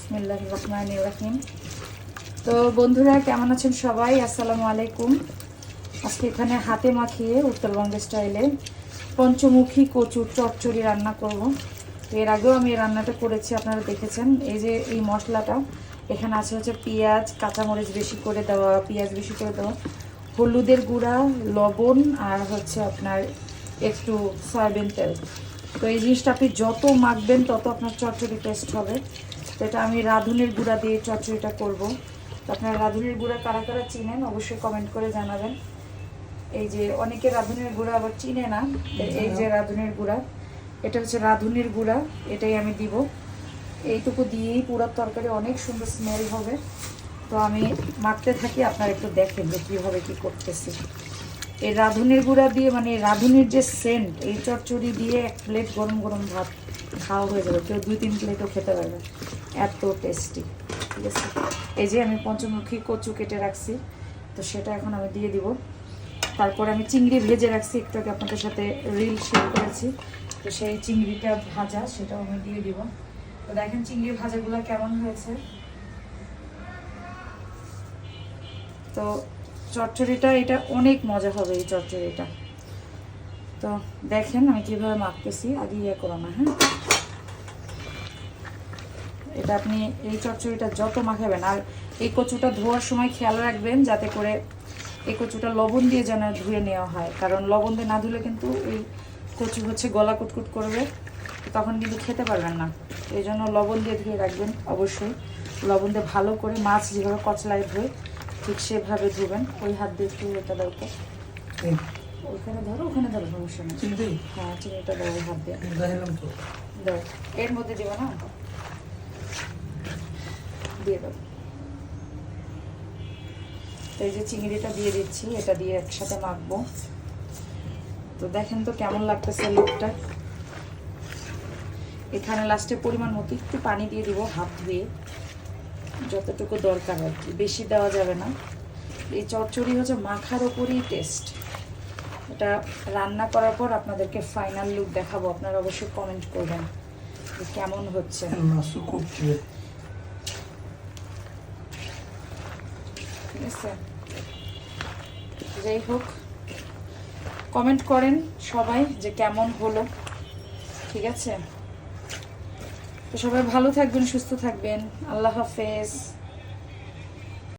বিসমিল্লাহির রহমানির রহিম। তো বন্ধুরা কেমন আছেন সবাই? আসসালামু আলাইকুম। আজকে এখানে হাতে মাখিয়ে উত্তরবঙ্গের স্টাইলে পঞ্চমুখী কচুর চচ্চড়ি রান্না করব। তো এর আগেও আমি এই রান্নাটা করেছি, আপনারা দেখেছেন। এই যে এই মশলাটা এখানে আছে হচ্ছে পেঁয়াজ, কাঁচামরিচ বেশি করে দেওয়া, পেঁয়াজ বেশি করে দেওয়া, হলুদের গুঁড়া, লবণ আর হচ্ছে আপনার একটু সয়াবিন তেল। তো এই জিনিসটা আপনি যত মাখবেন তত আপনার চচ্চড়ি টেস্ট হবে। তো এটা আমি রাঁধুনির গুঁড়া দিয়ে চচ্চড়িটা করব। তো আপনারা রাঁধুনির গুঁড়া কারা কারা চিনেন অবশ্যই কমেন্ট করে জানাবেন। এই যে অনেকে রাঁধুনির গুঁড়া আবার চিনে না, এই যে রাঁধুনির গুঁড়া, এটা হচ্ছে রাঁধুনির গুঁড়া, এটাই আমি দিব। এইটুকু দিয়েই পুরো তরকারি অনেক সুন্দর স্মেল হবে। তো আমি মাখতে থাকি, আপনারা একটু দেখেন যে কীভাবে কী করতেছি। এই রাঁধুনির গুঁড়া দিয়ে মানে রাঁধুনির যে সেন্ট, এই চচ্চড়ি দিয়ে এক প্লেট গরম গরম ভাত খাওয়া হয়ে যাবে, কেউ 2-3 প্লেটও খেতে পারবে, এত টেস্টি। ঠিক আছে, এই যে আমি পঞ্চমুখী কচু কেটে রাখছি, তো সেটা এখন আমি দিয়ে দিব। তারপরে আমি চিংড়ি ভেজে রাখছি, একটু আগে আপনাদের সাথে রিল শেয়ার করেছি, তো সেই চিংড়িটা ভাজা সেটাও আমি দিয়ে দিব। তো দেখেন চিংড়ি ভাজাগুলো কেমন হয়েছে। তো চচ্চড়িটা এটা অনেক মজা হবে, এই চচ্চড়িটা। তো দেখেন আমি কীভাবে মাখতেছি, আগে ইয়ে করো না, হ্যাঁ। এটা আপনি এই চচ্চড়িটা যত মাখাবেন, আর এই কচুটা ধোয়ার সময় খেয়াল রাখবেন যাতে করে এই কচুটা লবণ দিয়ে যেন ধুয়ে নেওয়া হয়, কারণ লবণ দিয়ে না ধুলে কিন্তু এই কচু হচ্ছে গলা কুটকুট করবে, তখন কিন্তু খেতে পারবেন না। এই জন্য লবণ দিয়ে ধুয়ে রাখবেন অবশ্যই। লবণ দিয়ে ভালো করে মাছ যেভাবে কচলায় ধুয়ে ঠিক সেভাবে ধুবেন। ওই হাত দিয়ে একটু এটা দাও, তো ওইখানে ধরো, ওখানে ধরো, সমস্যা নেই। হ্যাঁ, চিনিটা দাও ওই হাত দিয়ে দাও, এর মধ্যে দেবো না, দিয়ে দাও। তো এই যে চিংড়িটা দিয়ে দিচ্ছি, এটা দিয়ে একসাথে মাখবো। তো দেখেন তো কেমন লাগতেছে লুকটা। এখানে লাস্টে পরিমাণ মতো একটু পানি দিয়ে দিব, হাত ধুয়ে, যতটুকু দরকার আর কি, বেশি দেওয়া যাবে না। এই চচ্চড়ি হচ্ছে মাখার ওপরই টেস্ট। এটা রান্না করার পর আপনাদেরকে ফাইনাল লুক দেখাবো, আপনারা অবশ্যই কমেন্ট করবেন যে কেমন হচ্ছে। ঠিক আছে, যাই হোক কমেন্ট করেন সবাই যে কেমন হলো। ঠিক আছে, তো সবাই ভালো থাকবেন, সুস্থ থাকবেন। আল্লাহ হাফেজ।